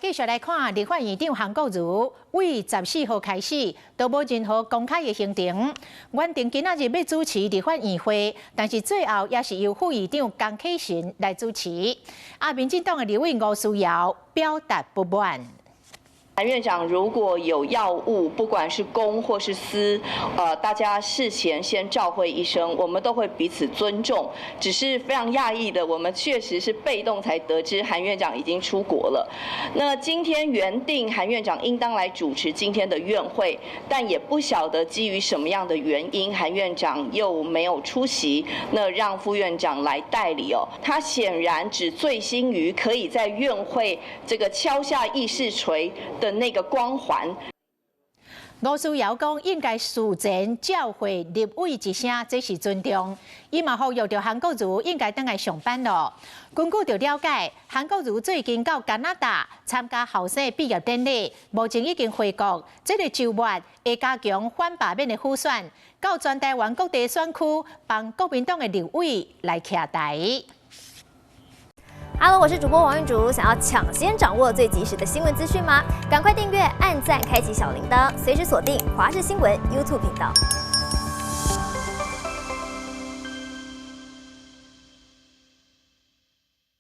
继续来看立法院长韩国瑜，为14号开始都无任何公开的行程。原定今仔日要主持立法院会，但是最后也是由副院长江启臣来主持。民进党的立委吴思瑶表达不满。 韩院长如果有药物，不管是公或是私，大家事前先照会一声，我们都会彼此尊重。只是非常讶异的，我们确实是被动才得知韩院长已经出国了。那今天原定韩院长应当来主持今天的院会，但也不晓得基于什么样的原因，韩院长又没有出席，那让副院长来代理哦。他显然只醉心于可以在院会这个敲下议事锤 的那个光环，吴思瑶讲应该事前教会立委一声，这是尊重。伊嘛呼吁着韩国瑜应该回来上班咯。根据着了解，韩国瑜最近到加拿大参加后生毕业典礼，目前已经回国。这个周末会加强反罢免的辅选，到全台湾各地选区帮国民党的立委来徛台。 Hello， 我是主播王韵竹。想要抢先掌握最及时的新闻资讯吗？赶快订阅、按赞、开启小铃铛，随时锁定华视新闻 YouTube 频道。